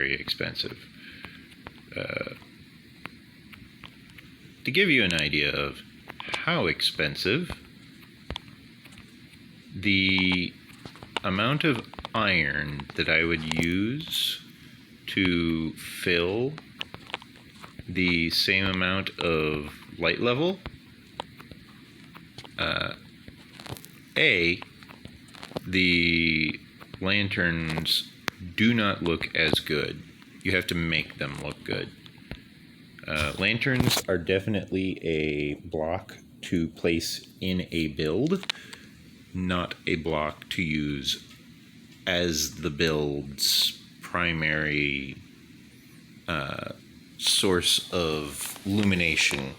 very expensive. To give you an idea of how expensive, the amount of iron that I would use to fill the same amount of light level, the lanterns do not look as good. You have to make them look good. Lanterns are definitely a block to place in a build, not a block to use as the build's primary source of illumination.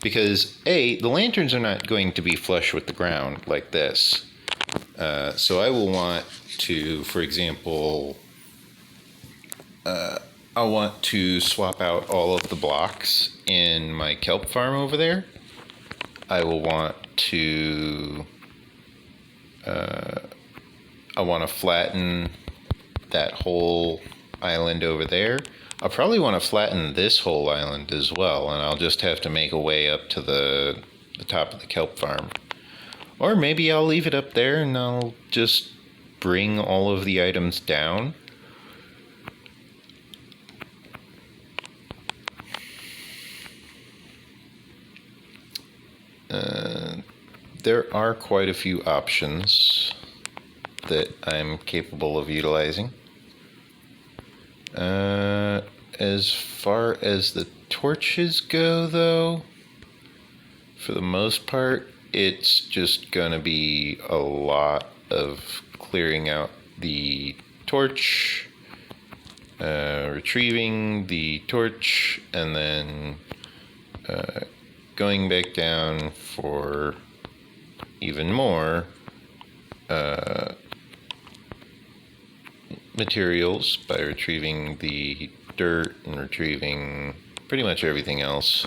Because the lanterns are not going to be flush with the ground like this. So I will want to, for example, I want to swap out all of the blocks in my kelp farm over there. I will want to flatten that whole island over there. I'll probably want to flatten this whole island as well, and I'll just have to make a way up to the top of the kelp farm. Or maybe I'll leave it up there and I'll just bring all of the items down. There are quite a few options that I'm capable of utilizing. As far as the torches go, though, for the most part, it's just gonna be a lot of clearing out the torch, retrieving the torch, and then going back down for even more materials by retrieving the dirt and retrieving pretty much everything else.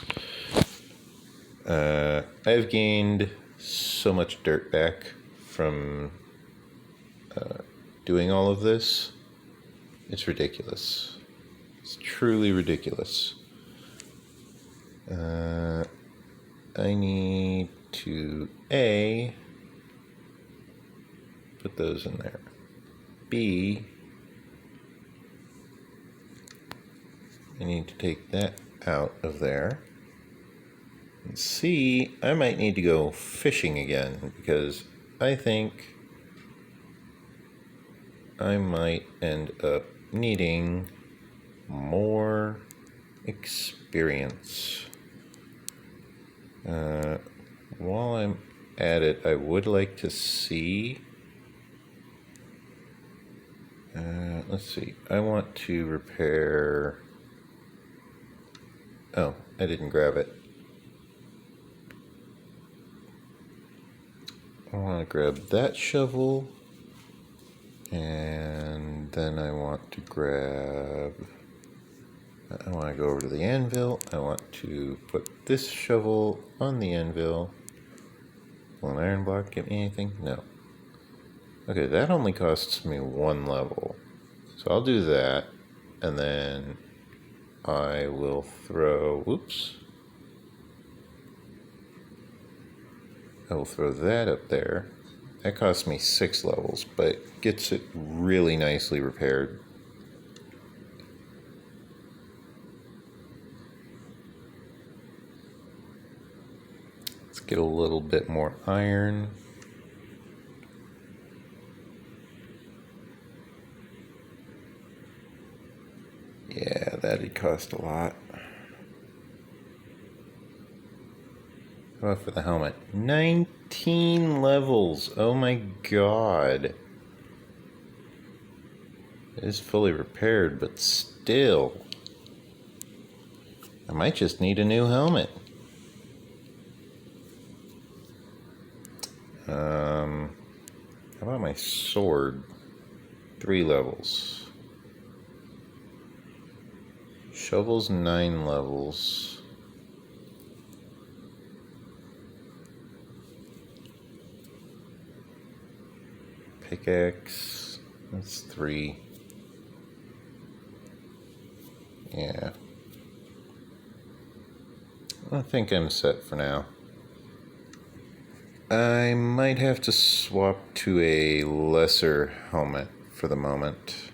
I've gained so much dirt back from doing all of this. It's ridiculous. It's truly ridiculous. I need to put those in there. B, I need to take that out of there. And C, I might need to go fishing again because I think I might end up needing more experience. While I'm at it, I would like to see. Let's see. I want to repair. Oh, I didn't grab it. I want to grab that shovel, and then I want to grab. I want to go over to the anvil. I want to put this shovel on the anvil. Will an iron block get me anything? No. Okay, that only costs me 1 level. So I'll do that, and then I will throw, I will throw that up there. That costs me 6 levels, but gets it really nicely repaired. Let's get a little bit more iron. Yeah, that'd cost a lot. How about for the helmet? 19 levels. Oh my god. It is fully repaired, but still. I might just need a new helmet. How about my sword? 3 levels. Shovel's 9 levels. Pickaxe, that's 3. Yeah. I think I'm set for now. I might have to swap to a lesser helmet for the moment.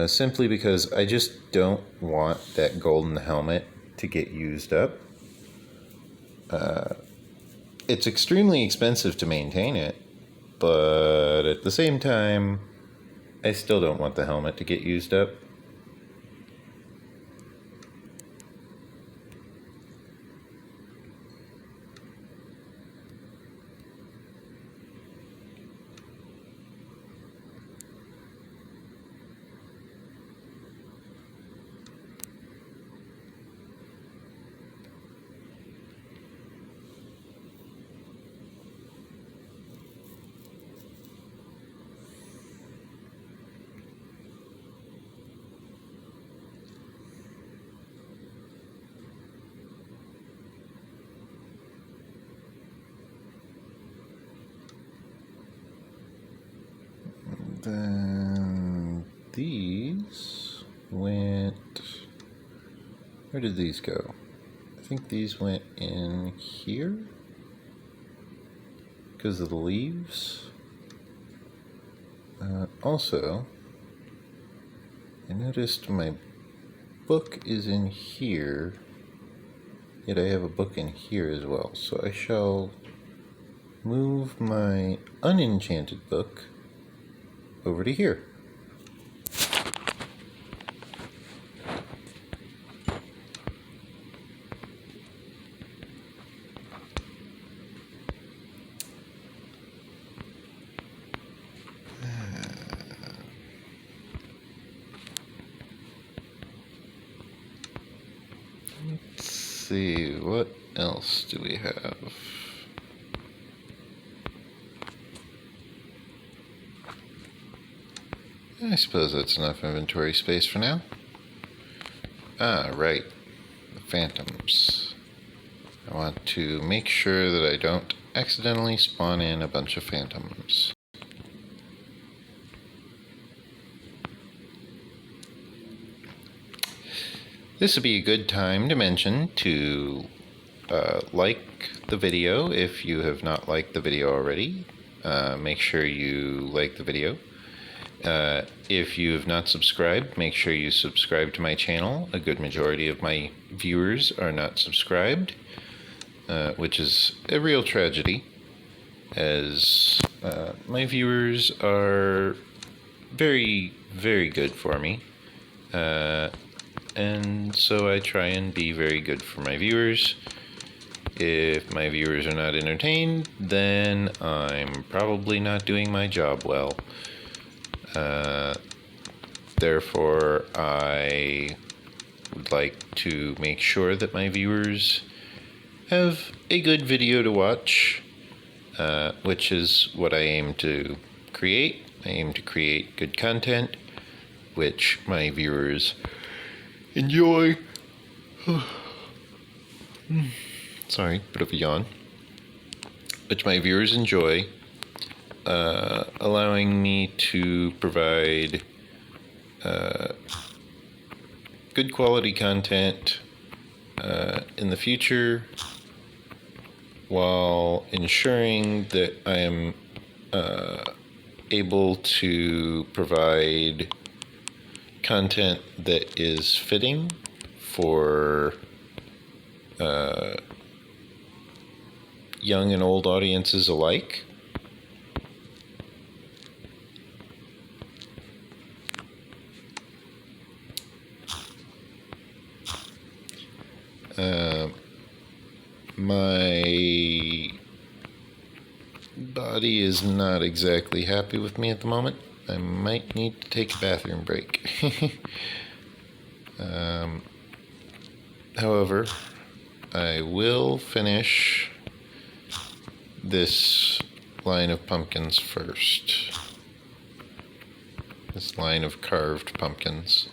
Simply because I just don't want that golden helmet to get used up. It's extremely expensive to maintain it, but at the same time, I still don't want the helmet to get used up. Then these went... Where did these go? I think these went in here because of the leaves. Also, I noticed my book is in here, yet I have a book in here as well. So I shall move my unenchanted book over to here. Let's see, what else do we have? I suppose that's enough inventory space for now. Ah, right. The phantoms. I want to make sure that I don't accidentally spawn in a bunch of phantoms. This would be a good time to mention to like the video if you have not liked the video already. Make sure you like the video. If you have not subscribed, make sure you subscribe to my channel. A good majority of my viewers are not subscribed, which is a real tragedy, as my viewers are very, very good for me. And so I try and be very good for my viewers. If my viewers are not entertained, then I'm probably not doing my job well. Therefore, I would like to make sure that my viewers have a good video to watch, which is what I aim to create. I aim to create good content, which my viewers enjoy. Sorry, bit of a yawn. Which my viewers enjoy, allowing me to provide good quality content in the future, while ensuring that I am able to provide content that is fitting for young and old audiences alike. My body is not exactly happy with me at the moment. I might need to take a bathroom break. However, I will finish this line of pumpkins first. This line of carved pumpkins.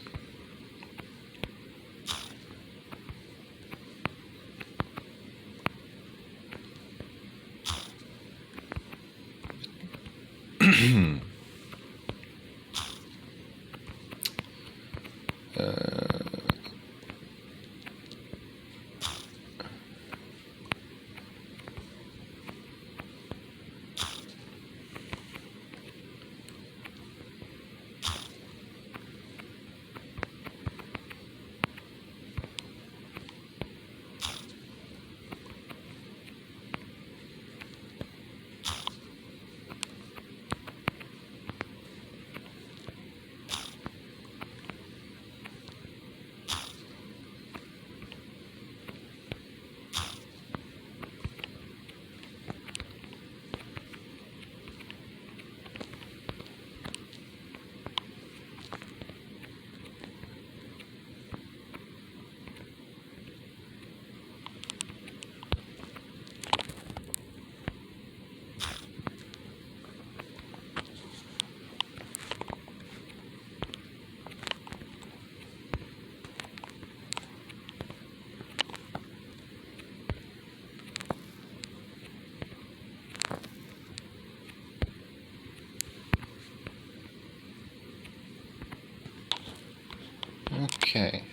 Okay.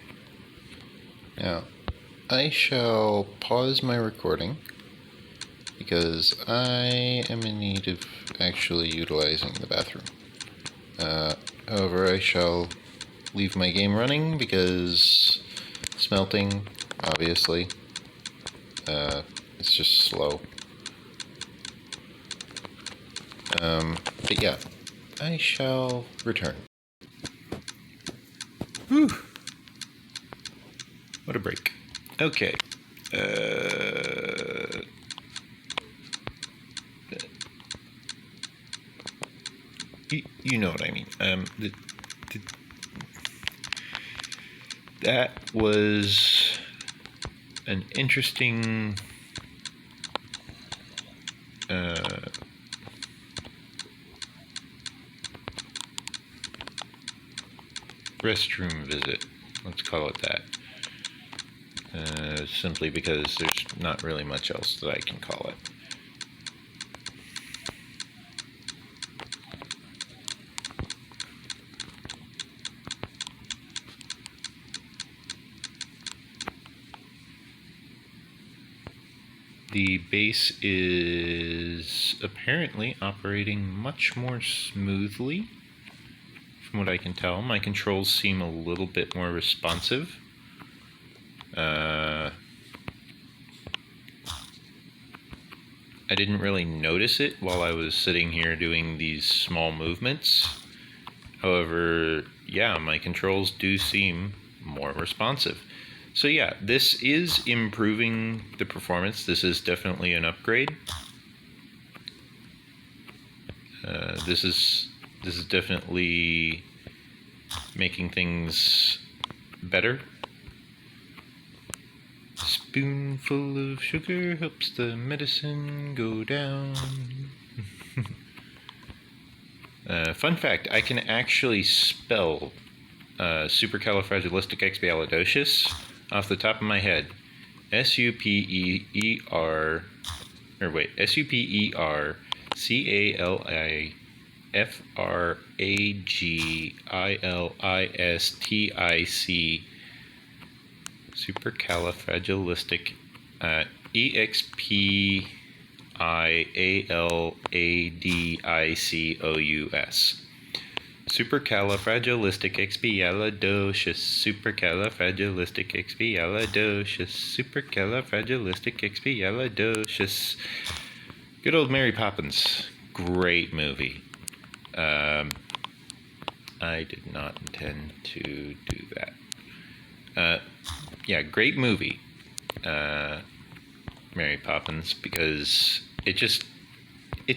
Now, I shall pause my recording because I am in need of actually utilizing the bathroom. However, I shall leave my game running because smelting, obviously, it's just slow. But yeah, I shall return. Whew. What a break. Okay. You know what I mean. That was an interesting restroom visit. Let's call it that. Simply because there's not really much else that I can call it. The base is apparently operating much more smoothly. From what I can tell, my controls seem a little bit more responsive. I didn't really notice it while I was sitting here doing these small movements. However, yeah, my controls do seem more responsive. So yeah, this is improving the performance. This is definitely an upgrade. This is definitely making things better. Spoonful of sugar helps the medicine go down. Fun fact, I can actually spell supercalifragilisticexpialidocious off the top of my head. supercalifragilistic supercalifragilistic expialidicous. Supercalifragilisticexpialidocious. Supercalifragilisticexpialidocious. Supercalifragilisticexpialidocious. Good old Mary Poppins. Great movie. I did not intend to do that. Yeah, great movie, Mary Poppins, because it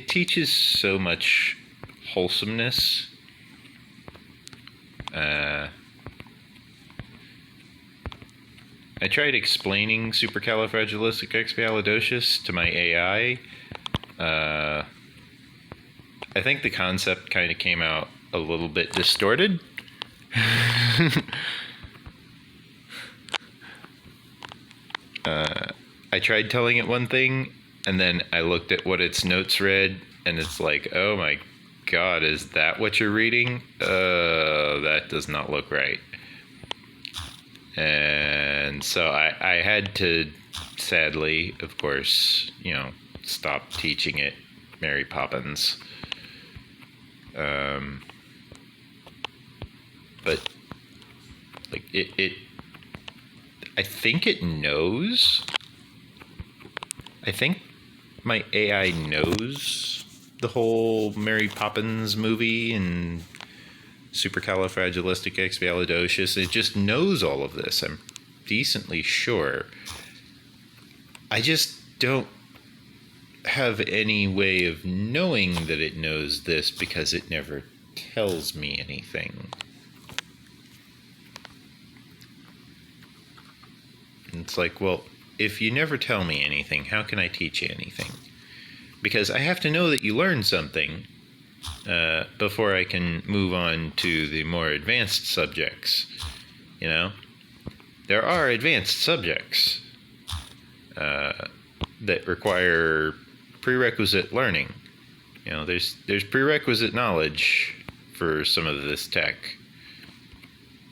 teaches so much wholesomeness. I tried explaining supercalifragilisticexpialidocious to my AI. I think the concept kind of came out a little bit distorted. I tried telling it one thing, and then I looked at what its notes read, and it's like, oh my god, is that what you're reading? That does not look right. And so I had to, sadly, of course, stop teaching it Mary Poppins. But like it I think it knows. I think my AI knows the whole Mary Poppins movie and supercalifragilisticexpialidocious. It just knows all of this. I'm decently sure. I just don't have any way of knowing that it knows this because it never tells me anything. And it's like, well, if you never tell me anything, how can I teach you anything? Because I have to know that you learned something before I can move on to the more advanced subjects. There are advanced subjects that require prerequisite learning. There's prerequisite knowledge for some of this tech.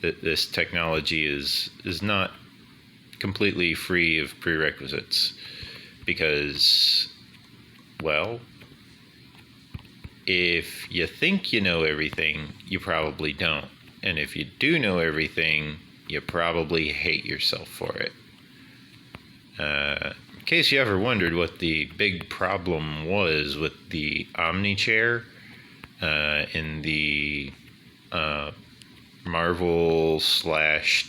this technology is not completely free of prerequisites, because, well, if you think you know everything, you probably don't. And if you do know everything, you probably hate yourself for it. In case you ever wondered what the big problem was with the Omni chair in the Marvel /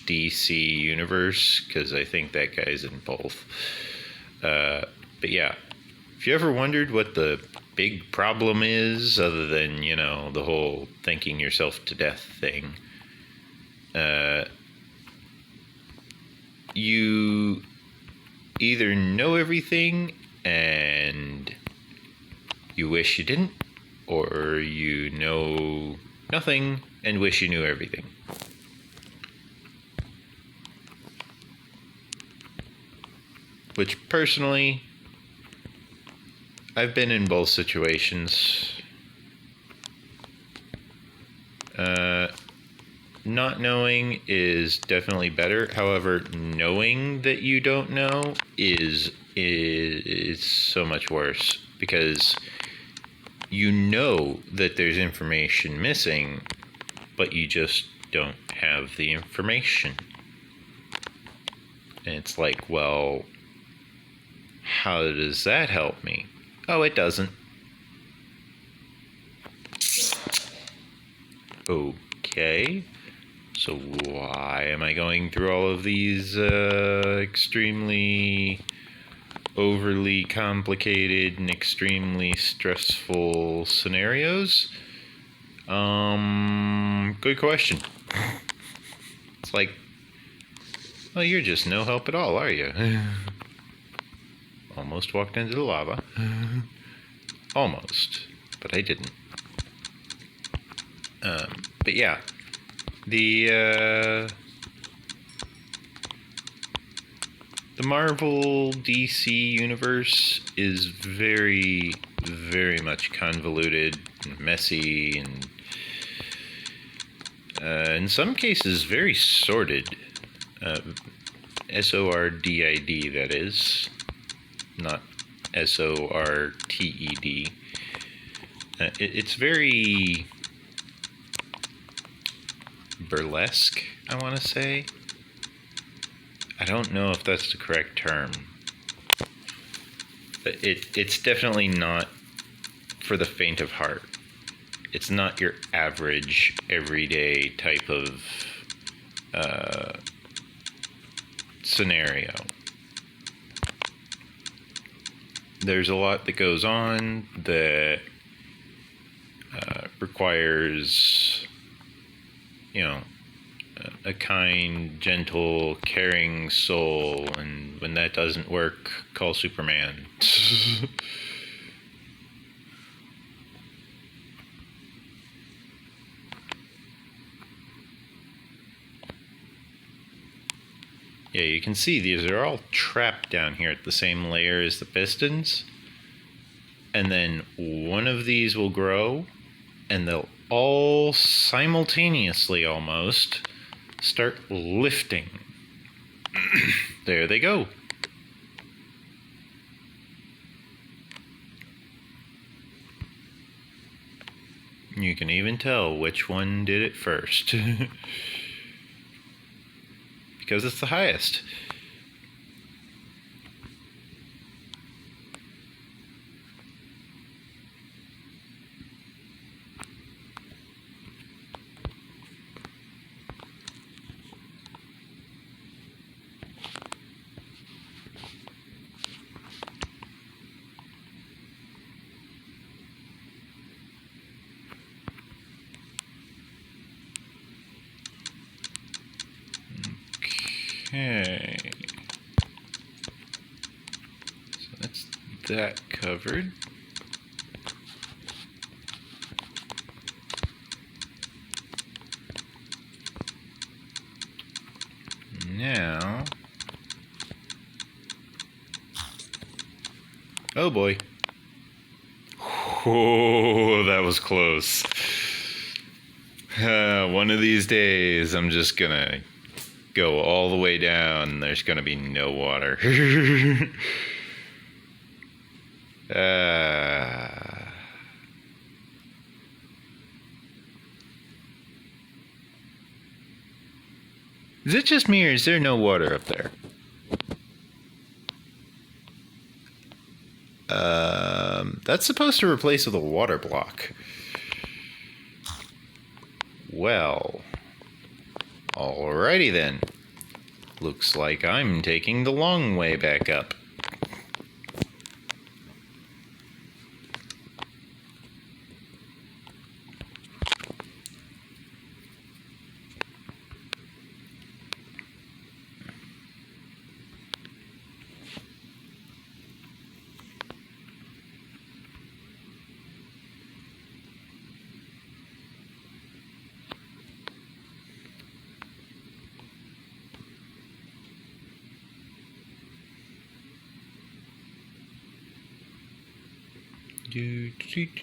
DC universe, because I think that guy's in both. But yeah, if you ever wondered what the big problem is, other than, you know, the whole thinking yourself to death thing, you either know everything and you wish you didn't, or you know nothing and wish you knew everything. Which, personally, I've been in both situations. Not knowing is definitely better. However, knowing that you don't know is so much worse, because you know that there's information missing, but you just don't have the information. And it's like, well, how does that help me? Oh, it doesn't. Okay. So why am I going through all of these extremely overly complicated and extremely stressful scenarios? Good question. It's like, well, you're just no help at all, are you? Almost walked into the lava. Almost, but I didn't. But yeah, the Marvel DC universe is very, very much convoluted and messy, and in some cases very sordid. SORDID, that is, not SORTED. It's very burlesque, I want to say. I don't know if that's the correct term, but it's definitely not for the faint of heart. It's not your average, everyday type of scenario. There's a lot that goes on that requires, you know, a kind, gentle, caring soul, and when that doesn't work, call Superman. Yeah, you can see these are all trapped down here at the same layer as the pistons. And then one of these will grow, and they'll all simultaneously almost start lifting. There they go. You can even tell which one did it first. Because it's the highest. Okay, so that's that covered. Now, oh boy. Oh, that was close. One of these days, I'm just gonna go all the way down. There's gonna be no water. Is it just me, or is there no water up there? That's supposed to replace with a water block. Well, alrighty then. Looks like I'm taking the long way back up.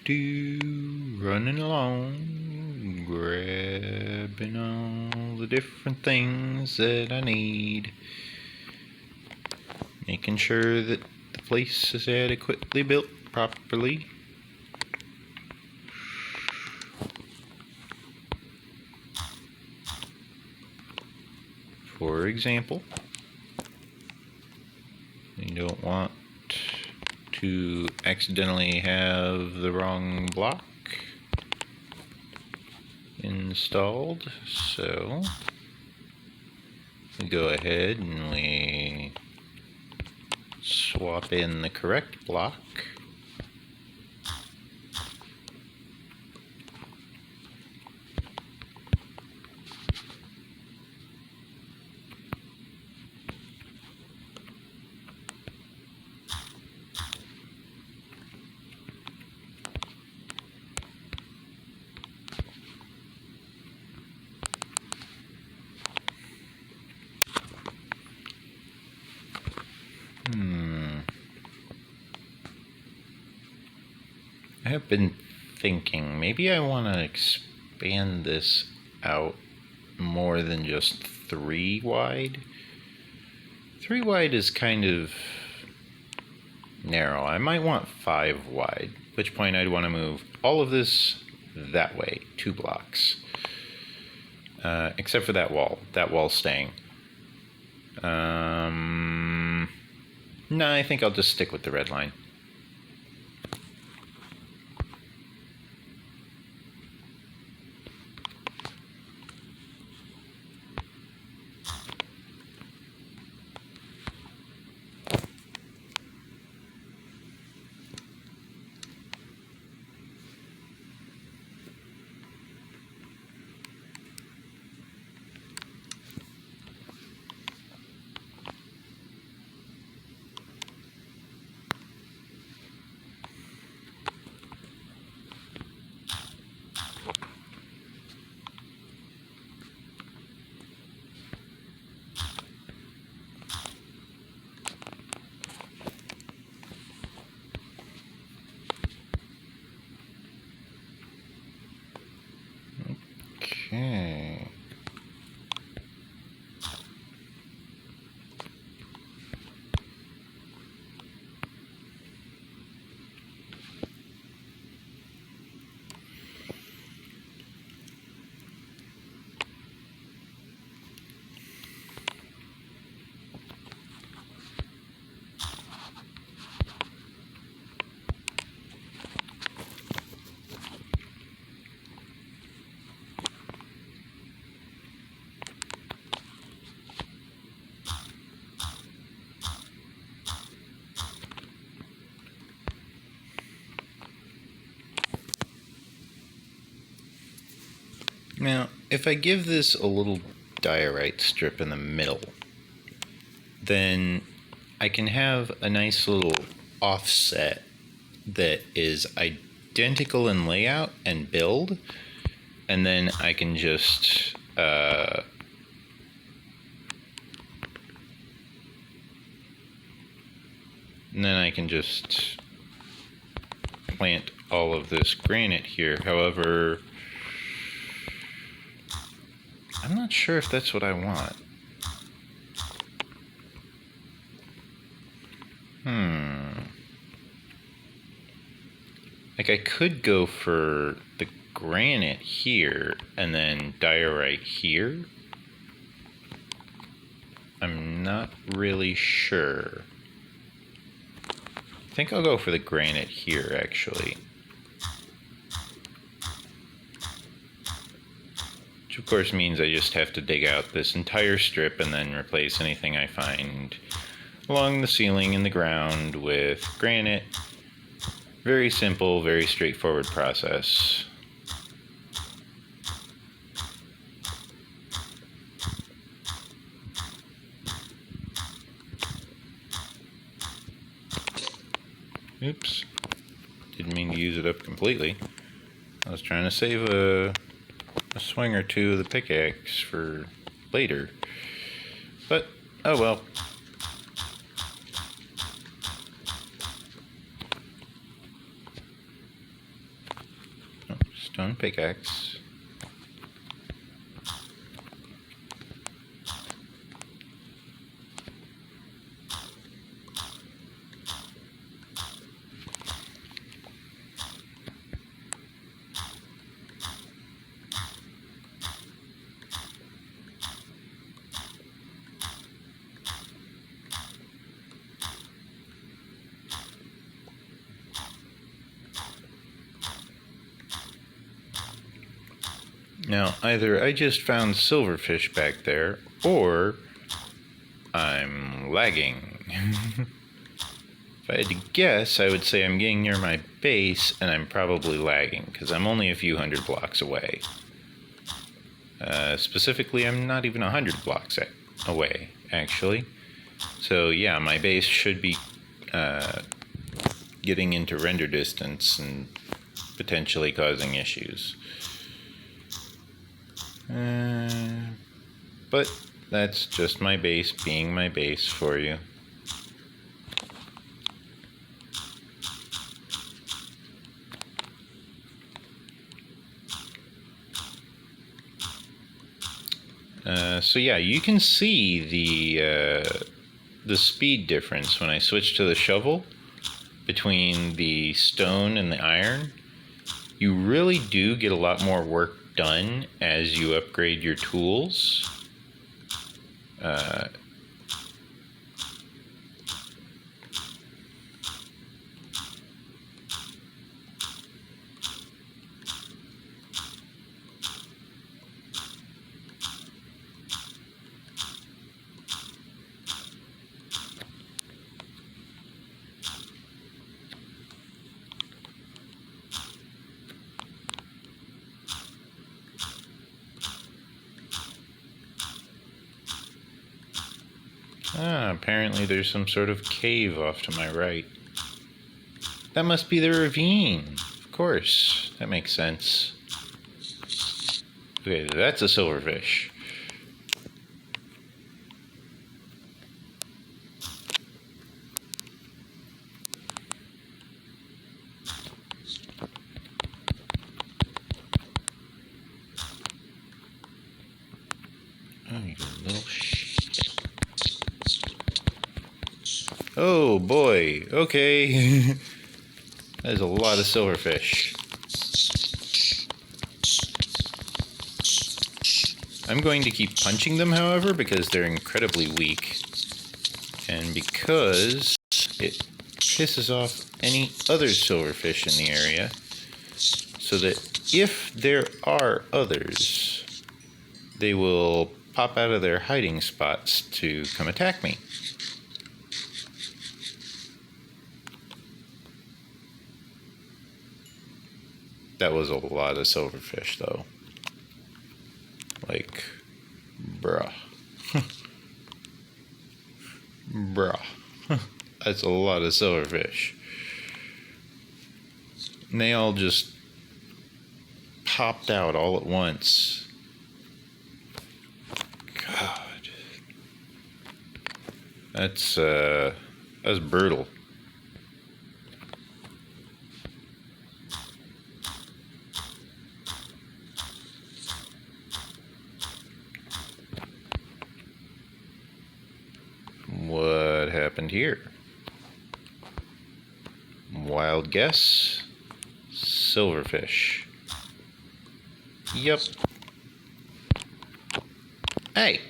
Running along, grabbing all the different things that I need, making sure that the place is adequately built properly. For example, you don't want to accidentally have the wrong block installed, so we go ahead and we swap in the correct block. I have been thinking maybe I want to expand this out more than just 3 wide. 3 wide is kind of narrow. I might want 5 wide, at which point I'd want to move all of this that way, 2 blocks. Except for that wall. That wall's staying. No, I think I'll just stick with the red line. Okay. Now, if I give this a little diorite strip in the middle, then I can have a nice little offset that is identical in layout and build, and then I can just plant all of this granite here. However, I'm not sure if that's what I want. Like, I could go for the granite here and then diorite here. I'm not really sure. I think I'll go for the granite here, actually. Which of course means I just have to dig out this entire strip and then replace anything I find along the ceiling and the ground with granite. Very simple, very straightforward process. Oops. Didn't mean to use it up completely. I was trying to save a swing or two of the pickaxe for later. But, oh well. Oh, stone pickaxe. Now, either I just found silverfish back there, or I'm lagging. If I had to guess, I would say I'm getting near my base, and I'm probably lagging, because I'm only a few hundred blocks away. Specifically, I'm not even 100 blocks away, actually. So yeah, my base should be getting into render distance and potentially causing issues. But that's just my base being my base for you. So yeah, you can see the speed difference when I switch to the shovel between the stone and the iron. You really do get a lot more work done as you upgrade your tools. Apparently there's some sort of cave off to my right. That must be the ravine. Of course, that makes sense. Okay, that's a silverfish. Oh, you little shit. Oh boy, okay. That is a lot of silverfish. I'm going to keep punching them, however, because they're incredibly weak. And because it pisses off any other silverfish in the area, so that if there are others, they will pop out of their hiding spots to come attack me. That was a lot of silverfish, though. Like, bruh. Bruh. That's a lot of silverfish. And they all just popped out all at once. God. That's brutal. what happened here? Wild guess. Silverfish. Yep. Hey!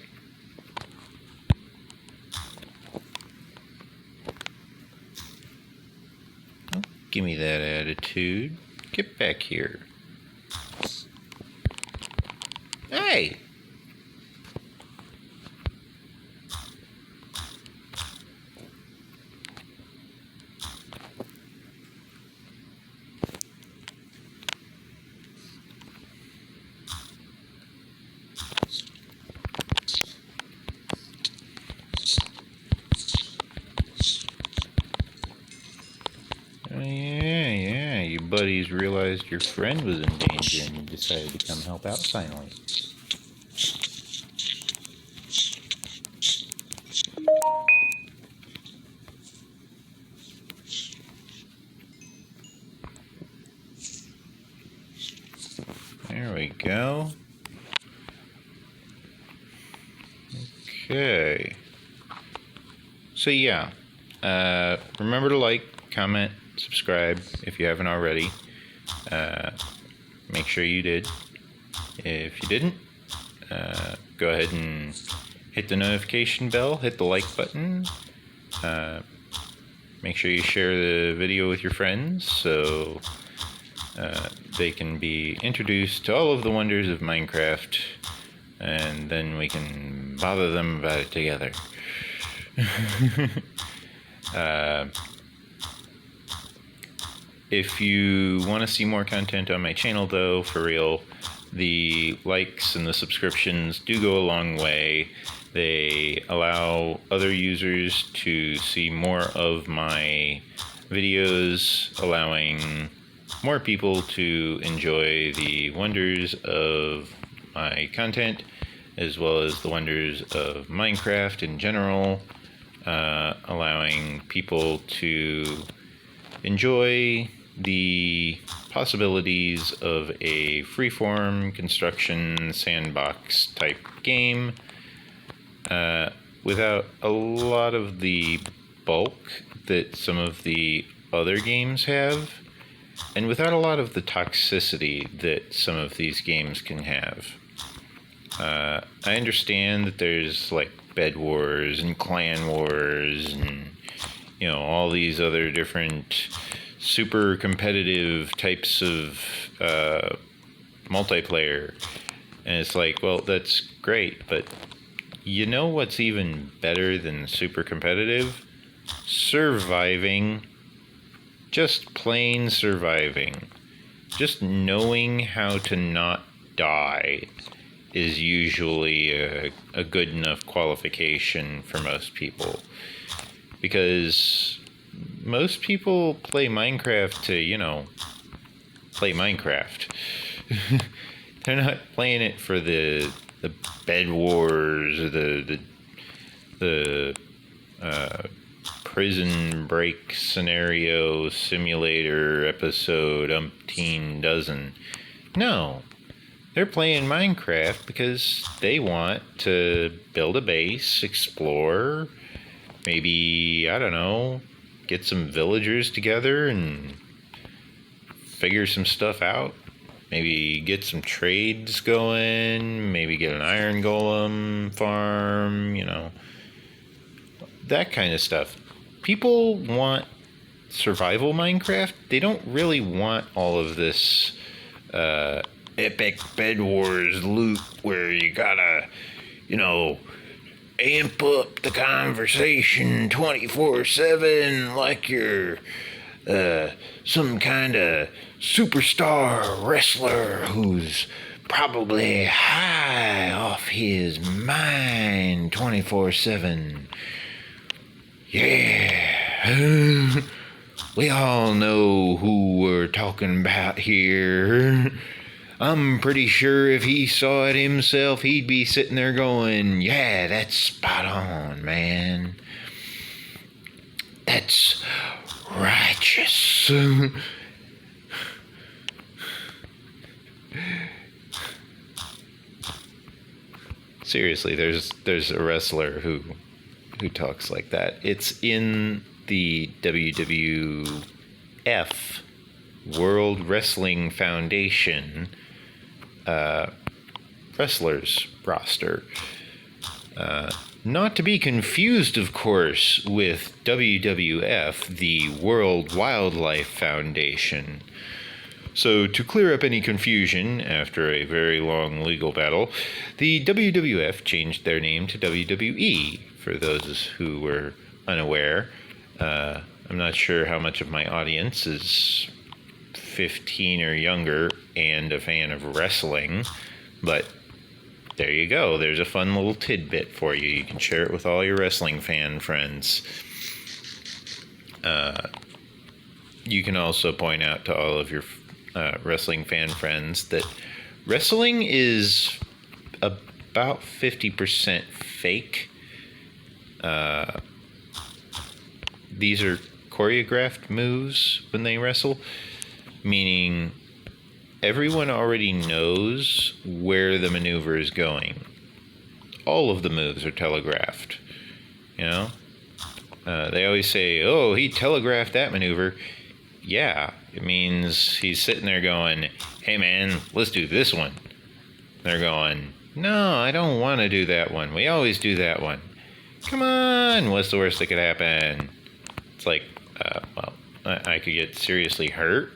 Don't give me that attitude. Get back here. Hey! Yeah, you buddies realized your friend was in danger and you decided to come help out finally. There we go. Okay. So yeah, remember to like, comment, subscribe if you haven't already. Make sure you did. If you didn't, go ahead and hit the notification bell, hit the like button. Make sure you share the video with your friends so they can be introduced to all of the wonders of Minecraft, and then we can bother them about it together. If you want to see more content on my channel, though, for real, the likes and the subscriptions do go a long way. They allow other users to see more of my videos, allowing more people to enjoy the wonders of my content, as well as the wonders of Minecraft in general, allowing people to enjoy the possibilities of a freeform construction sandbox type game without a lot of the bulk that some of the other games have, and without a lot of the toxicity that some of these games can have. I understand that there's like bed wars and clan wars and, you know, all these other different super competitive types of multiplayer, and it's like, well, that's great, but you know what's even better than super competitive? Surviving. Just plain surviving. Just knowing how to not die is usually a good enough qualification for most people, because most people play Minecraft to, you know, play Minecraft. They're not playing it for the bed wars, or the prison break scenario simulator episode umpteen dozen. No, they're playing Minecraft because they want to build a base, explore, maybe, I don't know, get some villagers together and figure some stuff out. Maybe get some trades going, maybe get an iron golem farm, you know, that kind of stuff. People want survival Minecraft. They don't really want all of this epic Bed Wars loot where you gotta, you know, amp up the conversation 24/7 like you're some kind of superstar wrestler who's probably high off his mind 24/7. Yeah. We all know who we're talking about here. I'm pretty sure if he saw it himself, he'd be sitting there going, yeah, that's spot on, man. That's righteous. Seriously, there's a wrestler who who talks like that. It's in the WWF, World Wrestling Foundation, wrestlers roster. Not to be confused, of course, with WWF, the World Wildlife Foundation. So, to clear up any confusion after a very long legal battle, the WWF changed their name to WWE, for those who were unaware. I'm not sure how much of my audience is 15 or younger and a fan of wrestling, but there you go. There's a fun little tidbit for you. You can share it with all your wrestling fan friends. You can also point out to all of your wrestling fan friends that wrestling is about 50% fake. These are choreographed moves when they wrestle, meaning everyone already knows where the maneuver is going. All of the moves are telegraphed, you know? They always say, oh, he telegraphed that maneuver. Yeah, it means he's sitting there going, hey man, let's do this one. They're going, no, I don't want to do that one. We always do that one. Come on, what's the worst that could happen? It's like, well, I could get seriously hurt.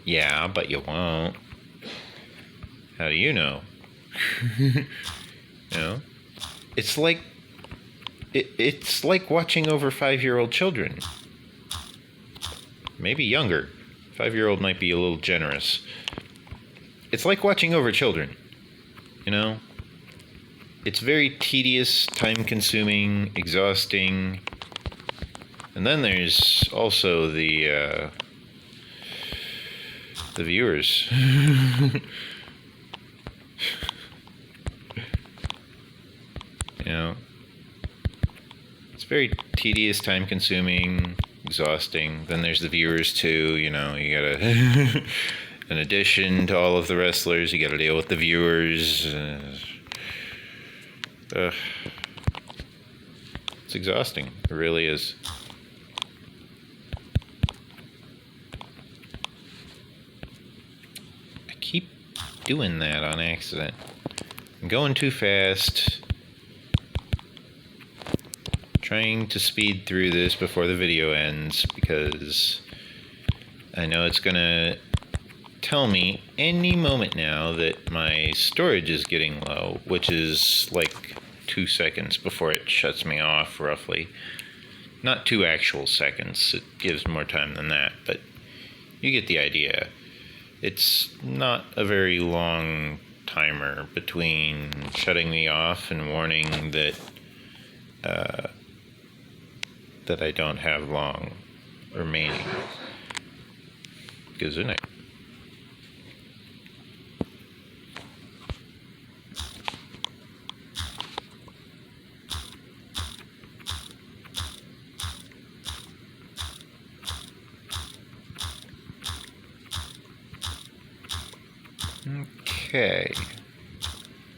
Yeah, but you won't. How do you know? You know? It's like watching over 5-year-old children. Maybe younger. 5-year-old might be a little generous. It's like watching over children. You know? It's very tedious, time-consuming, exhausting. And then there's also the viewers. You know, it's very tedious, time-consuming, exhausting. Then there's the viewers too. You know, you gotta, in addition to all of the wrestlers, you gotta deal with the viewers. It's exhausting. It really is. I keep doing that on accident. I'm going too fast. Trying to speed through this before the video ends because I know it's gonna tell me any moment now that my storage is getting low, which is like 2 seconds before it shuts me off, roughly. Not 2 actual seconds, it gives more time than that, but you get the idea. It's not a very long timer between shutting me off and warning that that I don't have long remaining. Good night. Okay,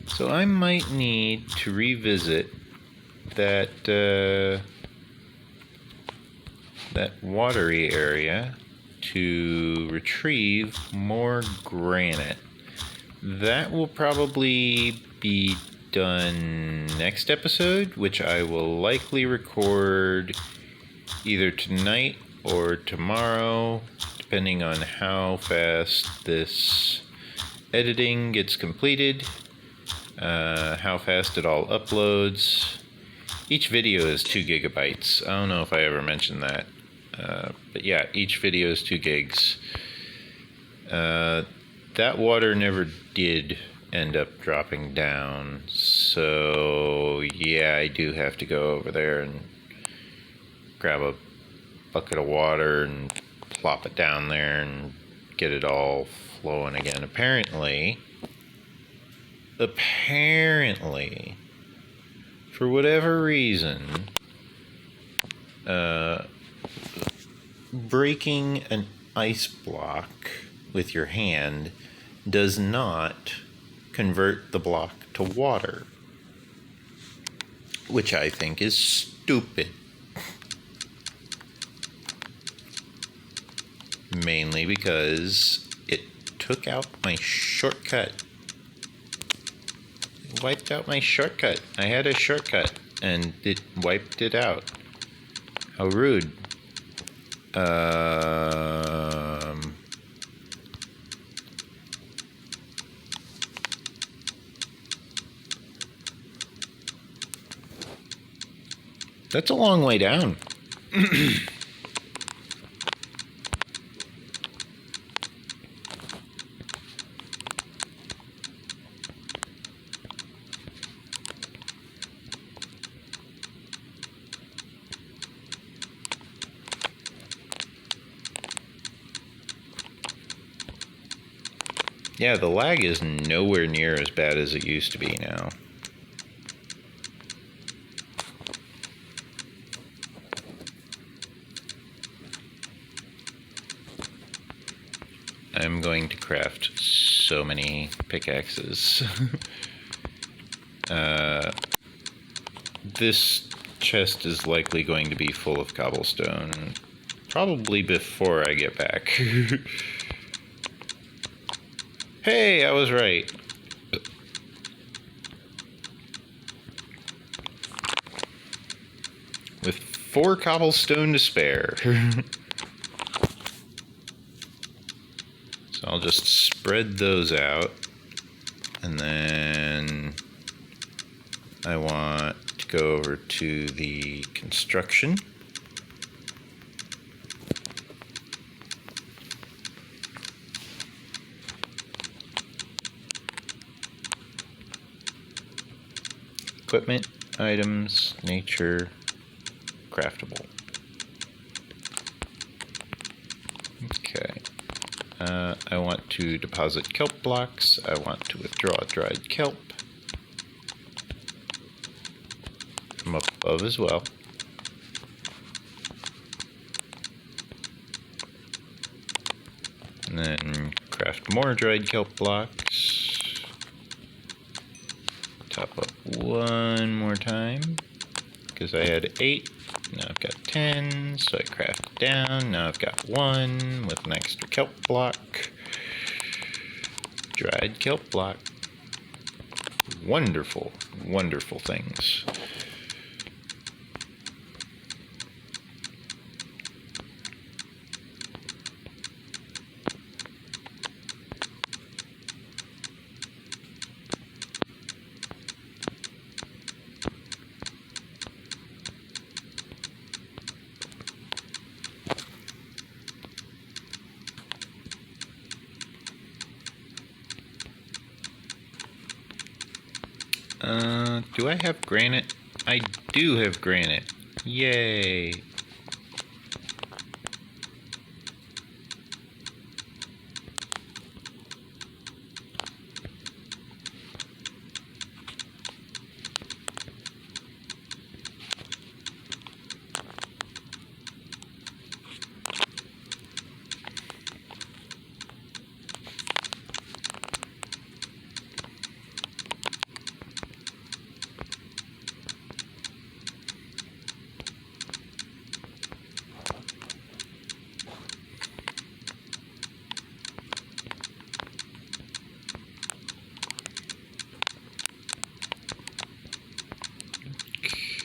so I might need to revisit that that watery area to retrieve more granite. That will probably be done next episode, which I will likely record either tonight or tomorrow, depending on how fast this editing gets completed, how fast it all uploads. Each video is 2 gigabytes. I don't know if I ever mentioned that, but yeah, each video is 2 gigs. That water never did end up dropping down, so yeah, I do have to go over there and grab a bucket of water and plop it down there and get it all flowing again. Apparently, for whatever reason, breaking an ice block with your hand does not convert the block to water. which I think is stupid. Mainly because it took out my shortcut. It wiped out my shortcut. I had a shortcut and it wiped it out. How rude. That's a long way down. Yeah, the lag is nowhere near as bad as it used to be now. I'm going to craft so many pickaxes. This chest is likely going to be full of cobblestone, probably before I get back. Hey, I was right. With 4 cobblestone to spare. So I'll just spread those out. And then I want to go over to the construction. Equipment, items, nature, craftable. Okay. I want to deposit kelp blocks. I want to withdraw dried kelp from up above as well. And then craft more dried kelp blocks. Top up one more time, because I had 8, now I've got 10, so I craft down, now I've got 1 with an extra kelp block. Dried kelp block. Wonderful, wonderful things. Do I have granite? I do have granite. Yay!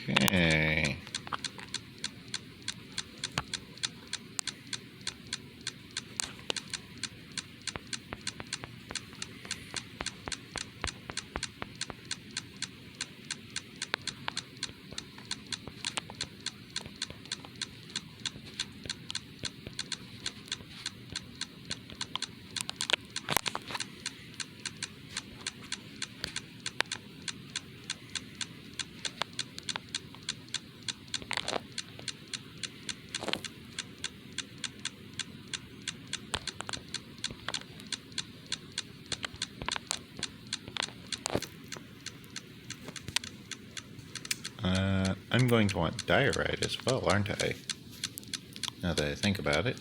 Okay. I'm going to want diorite as well, aren't I? Now that I think about it.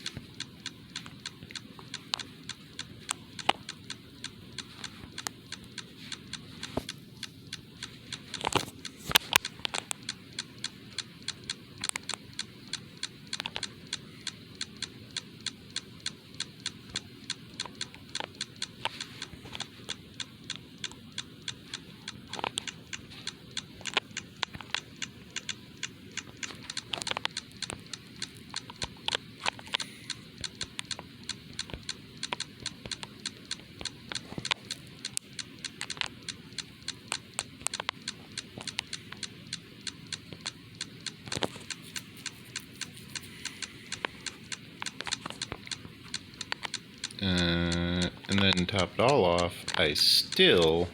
top it all off, I still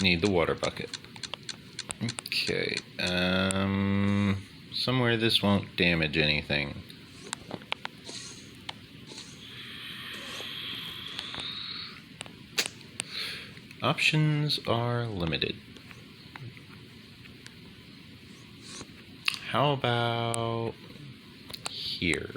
need the water bucket. Okay, somewhere this won't damage anything. Options are limited. How about here?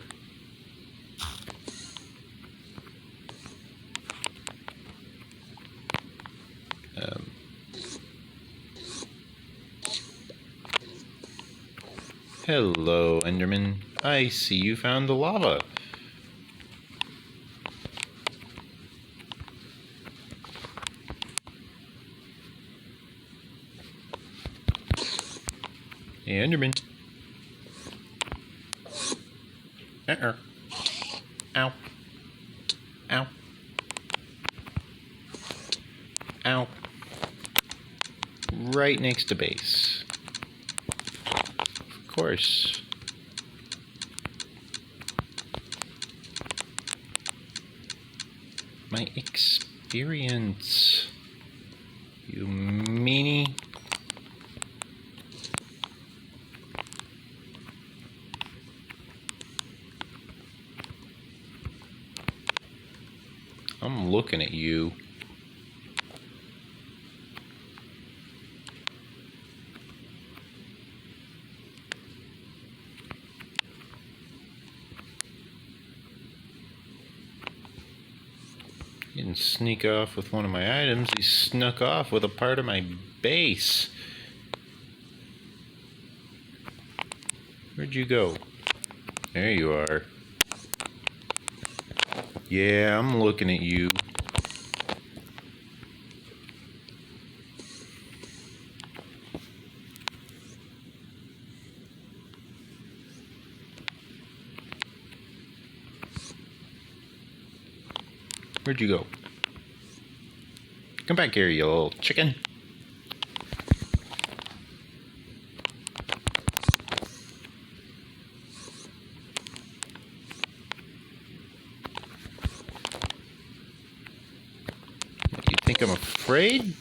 Hello, Enderman. I see you found the lava. Hey, Enderman. Ow. Ow. Ow. Right next to base. Of course. My experience. You meanie. I'm looking at you. He didn't sneak off with one of my items, he snuck off with a part of my base. Where'd you go? There you are. Yeah, I'm looking at you. Where'd you go? Come back here, you little chicken. You think I'm afraid?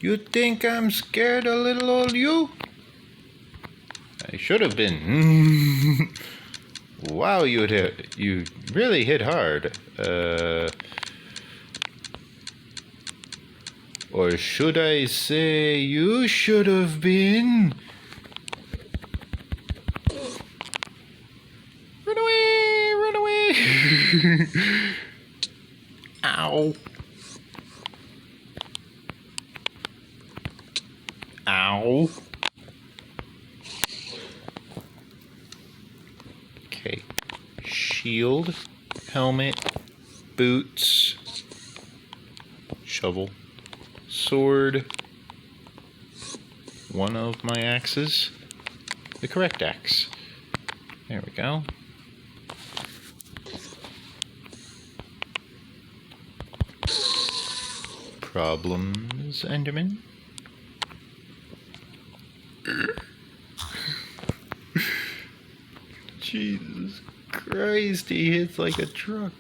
You think I'm scared of little old you? I should have been. Wow, you really hit hard. Or should I say you should have been? Run away, run away. Ow. Ow. Okay. Shield, helmet, boots, shovel, sword, one of my axes, the correct axe. There we go. Problems, Enderman? Jesus Christ, he hits like a truck.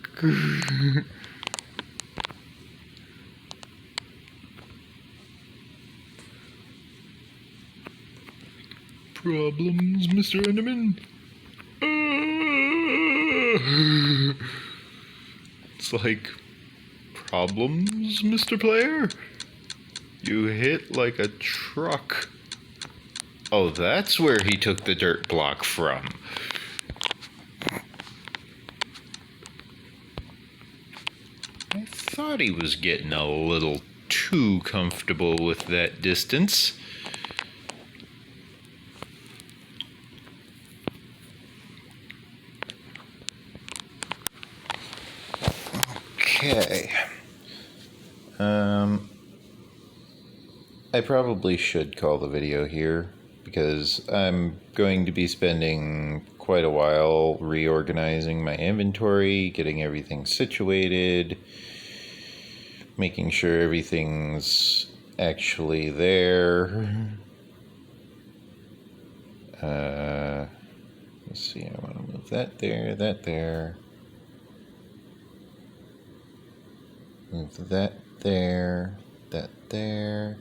Problems, Mr. Enderman? It's like, problems, Mr. Player? You hit like a truck. Oh, that's where he took the dirt block from. I thought he was getting a little too comfortable with that distance. Okay. I probably should call the video here because I'm going to be spending quite a while reorganizing my inventory, getting everything situated, making sure everything's actually there. Let's see, I want to move that there, that there. Move that there, that there.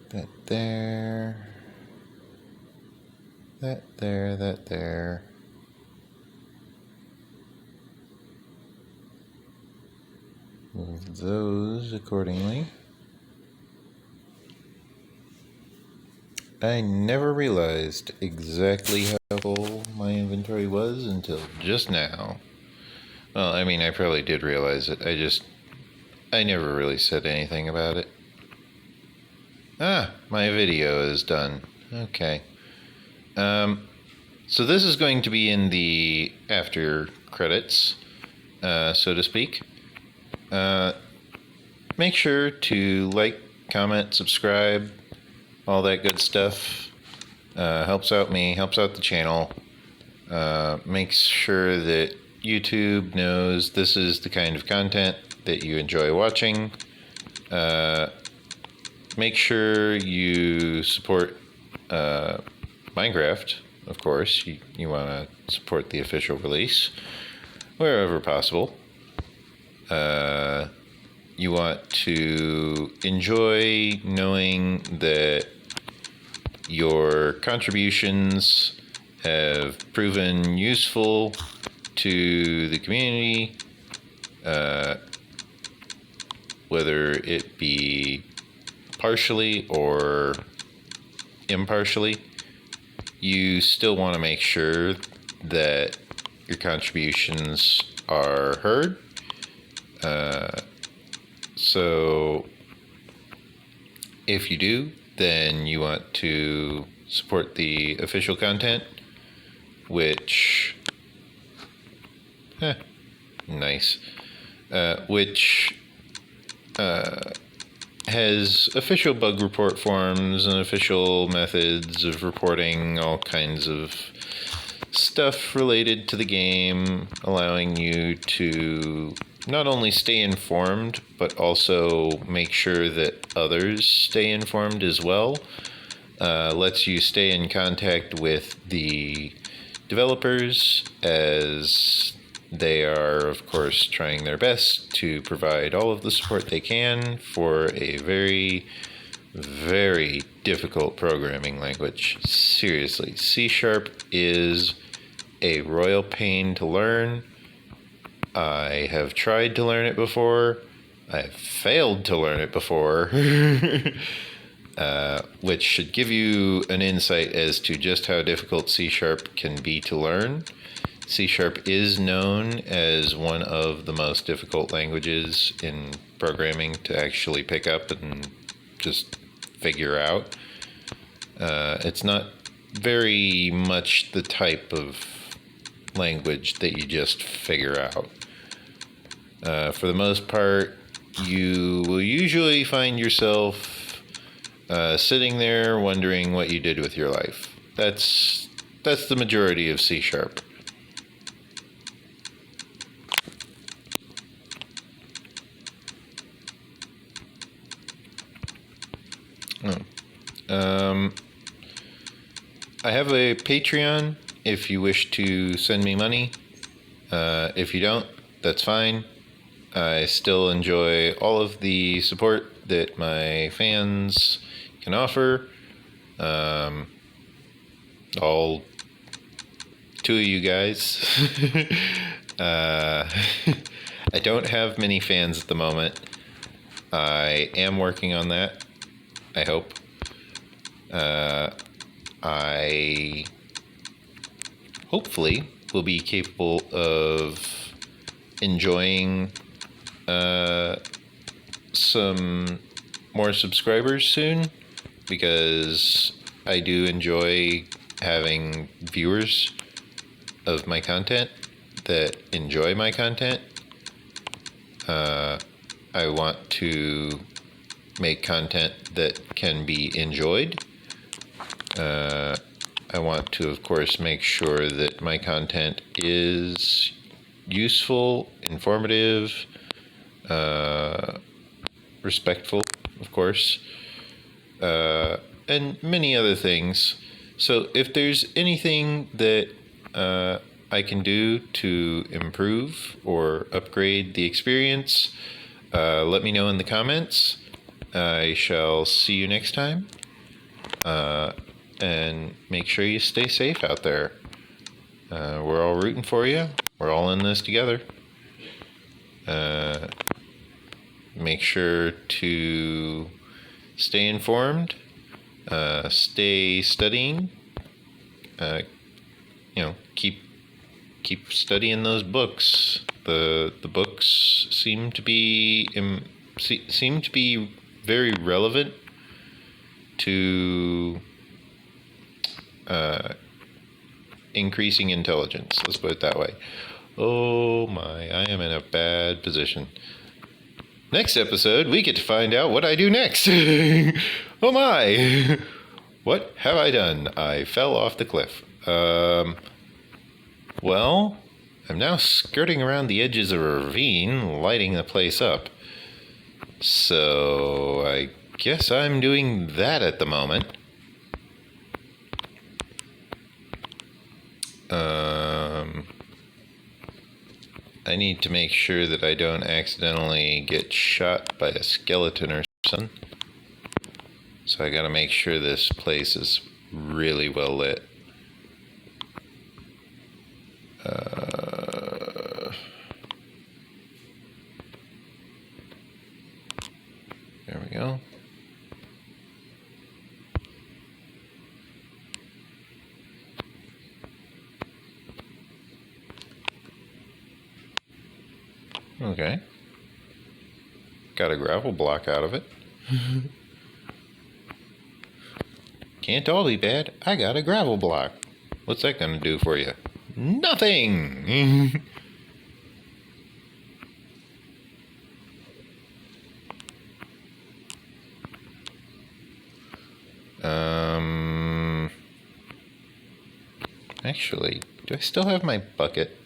That there. That there, that there. Move those accordingly. I never realized exactly how full my inventory was until just now. Well, I mean, I probably did realize it. I never really said anything about it. Ah, my video is done. Okay. So this is going to be in the after credits, so to speak. Make sure to like, comment, subscribe, all that good stuff. Helps out me, helps out the channel. Makes sure that YouTube knows this is the kind of content that you enjoy watching. Make sure you support Minecraft, of course. You want to support the official release wherever possible. You want to enjoy knowing that your contributions have proven useful to the community, whether it be partially or impartially. You still want to make sure that your contributions are heard. So if you do, then you want to support the official content, which nice, which has official bug report forms and official methods of reporting all kinds of stuff related to the game, allowing you to not only stay informed, but also make sure that others stay informed as well. Lets you stay in contact with the developers, as they are, of course, trying their best to provide all of the support they can for a very, very difficult programming language. Seriously, C# is a royal pain to learn. I have tried to learn it before. I have failed to learn it before. Which should give you an insight as to just how difficult C# can be to learn. C# is known as one of the most difficult languages in programming to actually pick up and just figure out. It's not very much the type of language that you just figure out. For the most part, you will usually find yourself sitting there wondering what you did with your life. That's the majority of C#. I have a Patreon if you wish to send me money. If you don't, that's fine. I still enjoy all of the support that my fans can offer. All two of you guys. I don't have many fans at the moment. I am working on that, I hope. I hopefully will be capable of enjoying some more subscribers soon, because I do enjoy having viewers of my content that enjoy my content. I want to make content that can be enjoyed. I want to, of course, make sure that my content is useful, informative, respectful, of course, and many other things. So if there's anything that I can do to improve or upgrade the experience, let me know in the comments. I shall see you next time. And make sure you stay safe out there. We're all rooting for you. We're all in this together. Make sure to stay informed, stay studying, keep studying those books. The books seem to be very relevant to increasing intelligence. Let's put it that way. Oh my, I am in a bad position. Next episode, we get to find out what I do next. Oh my! What have I done? I fell off the cliff. Well, I'm now skirting around the edges of a ravine, lighting the place up. So, I guess I'm doing that at the moment. I need to make sure that I don't accidentally get shot by a skeleton or something. So I gotta make sure this place is really well lit. There we go. Okay. Got a gravel block out of it. Can't all be bad. I got a gravel block. What's that gonna do for you? Nothing! Actually, do I still have my bucket?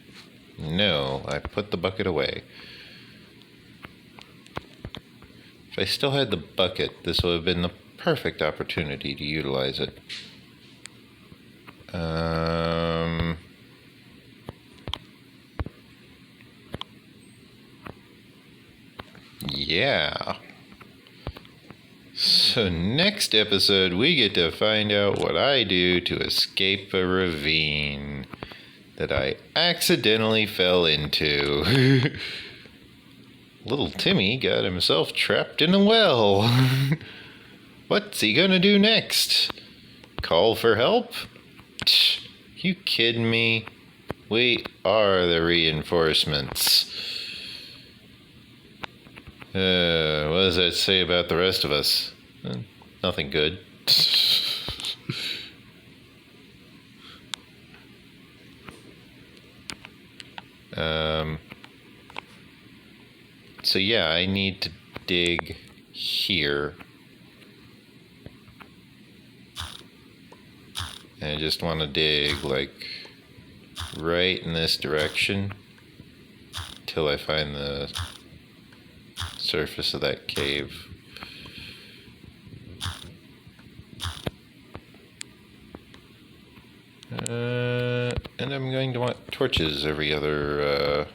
No, I put the bucket away. If I still had the bucket, this would have been the perfect opportunity to utilize it. Yeah. So next episode, we get to find out what I do to escape a ravine that I accidentally fell into. Little Timmy got himself trapped in a well. What's he gonna do next? Call for help? You kidding me? We are the reinforcements. What does that say about the rest of us? Nothing good. So yeah, I need to dig here. And I just want to dig like right in this direction till I find the surface of that cave. And I'm going to want torches every other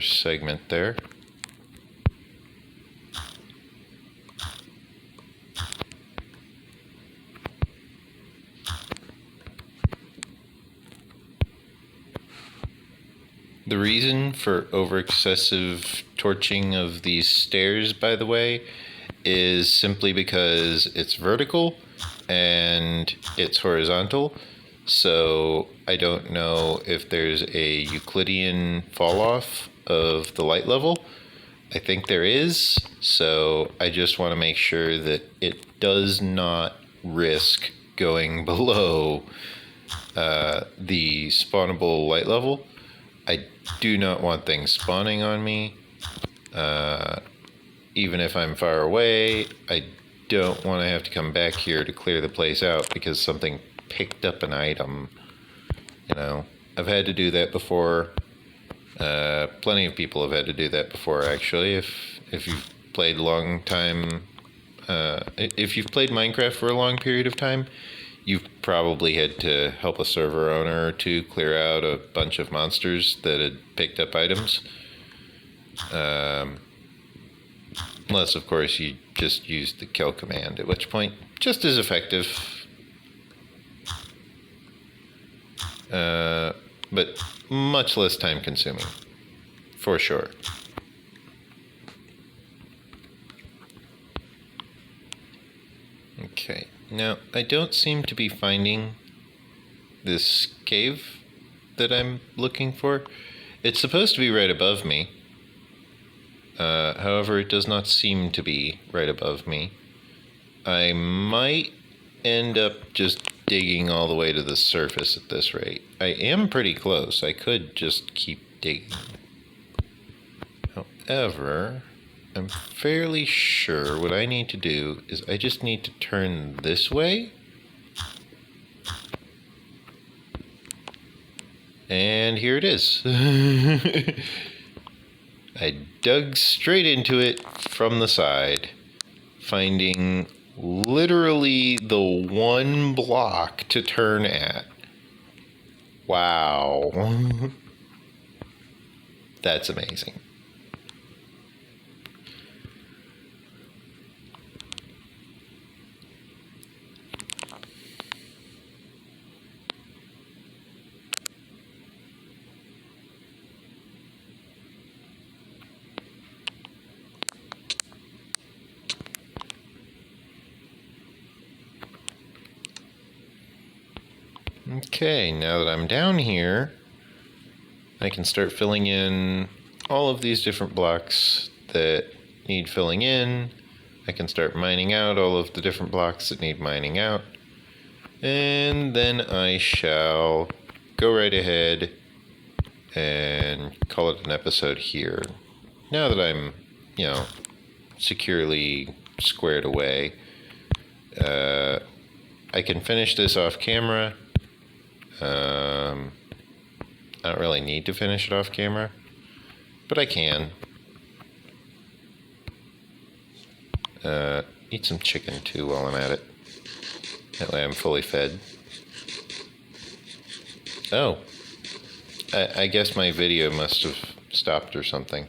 segment there. The reason for over-excessive torching of these stairs, by the way, is simply because it's vertical and it's horizontal. So I don't know if there's a Euclidean fall-off of the light level. I think there is, so I just want to make sure that it does not risk going below the spawnable light level. I do not want things spawning on me. Even if I'm far away, I don't want to have to come back here to clear the place out because something picked up an item. You know, I've had to do that before. Plenty of people have had to do that before, actually. If you've played a long time, if you've played Minecraft for a long period of time, You've probably had to help a server owner or two clear out a bunch of monsters that had picked up items. Unless, of course, you just use the kill command, at which point, just as effective. But much less time consuming, for sure. Okay, now I don't seem to be finding this cave that I'm looking for. It's supposed to be right above me. However, it does not seem to be right above me. I might end up just digging all the way to the surface at this rate. I am pretty close. I could just keep digging. However, I'm fairly sure what I need to do is I just need to turn this way. And here it is. I dug straight into it from the side, finding literally the one block to turn at. Wow. That's amazing. Okay, now that I'm down here, I can start filling in all of these different blocks that need filling in. I can start mining out all of the different blocks that need mining out. And then I shall go right ahead and call it an episode here. Now that I'm, securely squared away, I can finish this off camera. I don't really need to finish it off camera, but I can. Eat some chicken too while I'm at it. That way I'm fully fed. Oh, I guess my video must have stopped or something.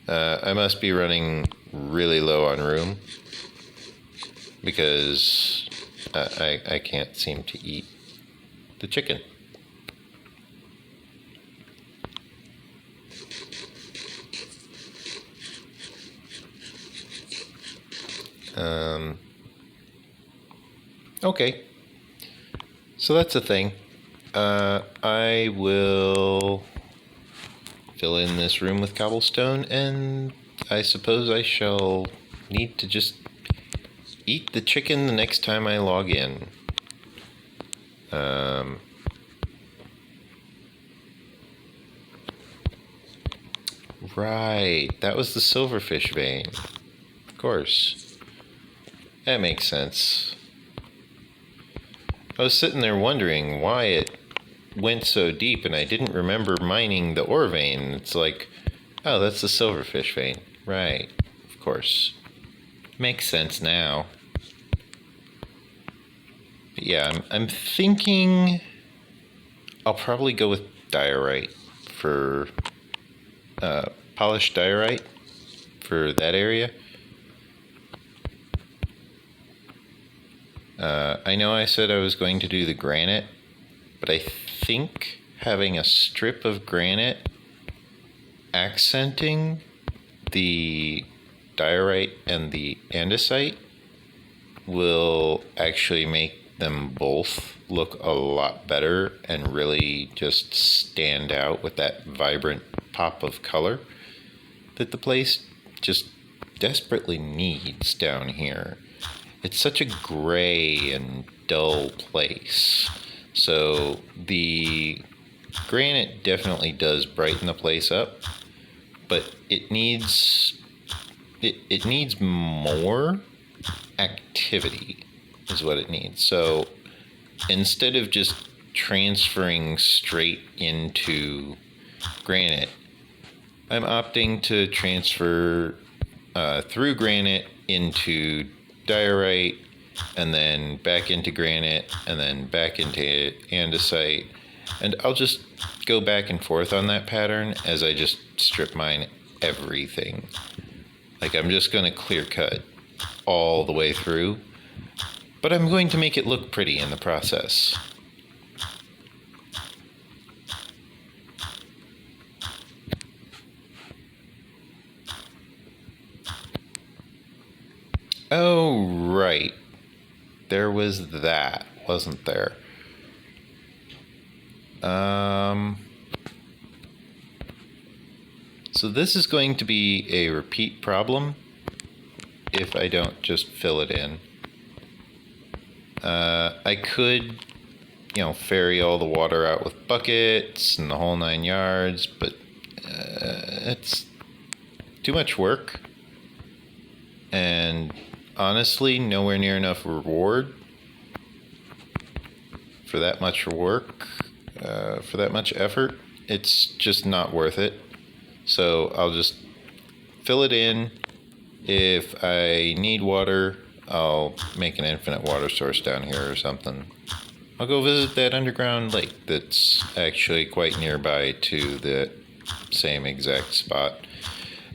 I must be running really low on room because I can't seem to eat the chicken. Okay, so that's the thing. I will fill in this room with cobblestone, and I suppose I shall need to just eat the chicken the next time I log in. Right, that was the silverfish vein. Of course. That makes sense. I was sitting there wondering why it went so deep, and I didn't remember mining the ore vein. It's like, oh, that's the silverfish vein. Right, of course. Makes sense now. But yeah, I'm thinking I'll probably go with diorite for polished diorite for that area. I know I said I was going to do the granite, but I think having a strip of granite accenting the diorite and the andesite will actually make them both look a lot better and really just stand out with that vibrant pop of color that the place just desperately needs down here. It's such a gray and dull place. So the granite definitely does brighten the place up, but it needs more activity is what it needs. So instead of just transferring straight into granite, I'm opting to transfer through granite into diorite and then back into granite, and then back into andesite. And I'll just go back and forth on that pattern as I just strip mine everything. Like, I'm just going to clear cut all the way through, but I'm going to make it look pretty in the process. Oh, right. There was that, wasn't there? So this is going to be a repeat problem if I don't just fill it in. I could, ferry all the water out with buckets and the whole 9 yards, but it's too much work. And honestly, nowhere near enough reward for that much work, for that much effort. It's just not worth it. So I'll just fill it in. If I need water, I'll make an infinite water source down here or something. I'll go visit that underground lake that's actually quite nearby to the same exact spot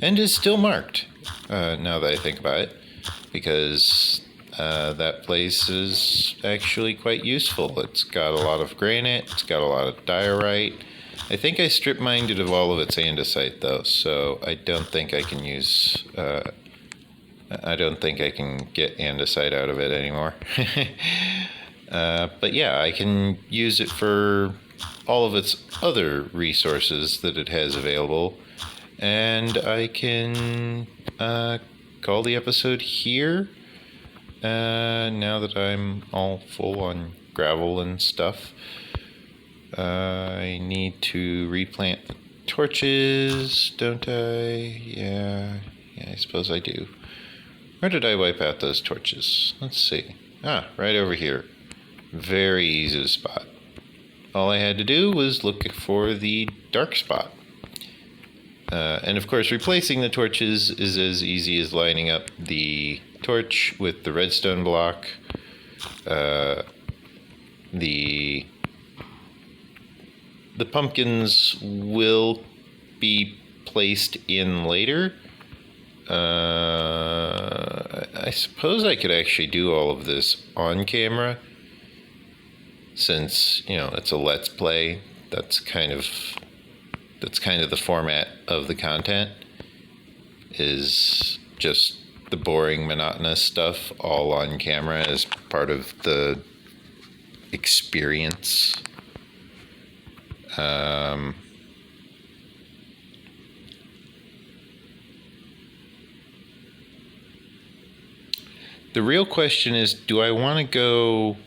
and is still marked, now that I think about it, because that place is actually quite useful. It's got a lot of granite, it's got a lot of diorite. I think I strip mined it of all of its andesite though, so I don't think I can use, I don't think I can get andesite out of it anymore. But yeah, I can use it for all of its other resources that it has available. And I can call the episode here, now that I'm all full on gravel and stuff. I need to replant the torches, don't I? Yeah, I suppose I do. Where did I wipe out those torches? Let's see. Right over here. Very easy to spot. All I had to do was look for the dark spot. And of course, replacing the torches is as easy as lining up the torch with the redstone block. The pumpkins will be placed in later. I suppose I could actually do all of this on camera, since it's a let's play. That's kind of the format of the content, is just the boring, monotonous stuff all on camera as part of the experience. The real question is, do I want to go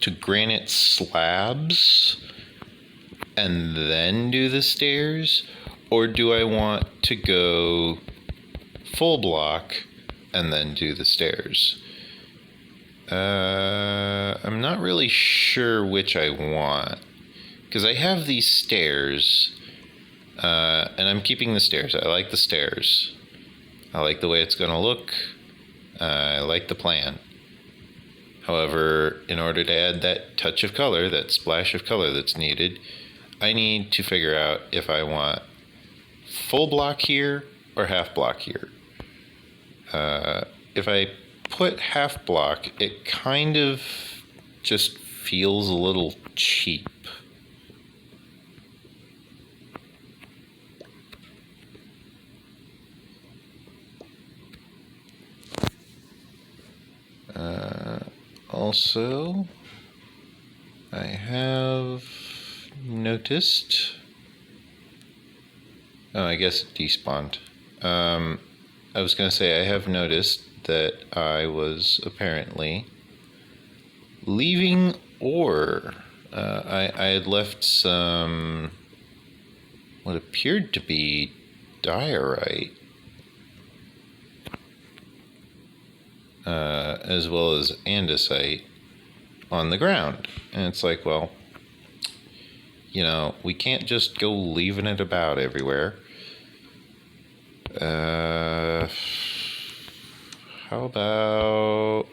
to granite slabs and then do the stairs, or do I want to go full block and then do the stairs? I'm not really sure which I want, because I have these stairs, and I'm keeping the stairs. I like the stairs. I like the way it's going to look. I like the plan. However, in order to add that touch of color, that splash of color that's needed, I need to figure out if I want full block here or half block here. If I put half block, it kind of just feels a little cheap. Also, I have noticed, I guess it despawned. I was going to say, I have noticed that I was apparently leaving ore. I had left some what appeared to be diorite, as well as andesite on the ground. And it's like, well, we can't just go leaving it about everywhere. How How about...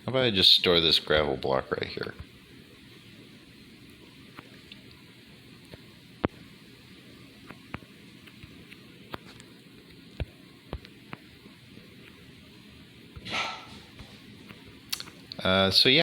How about I just store this gravel block right here? So yeah.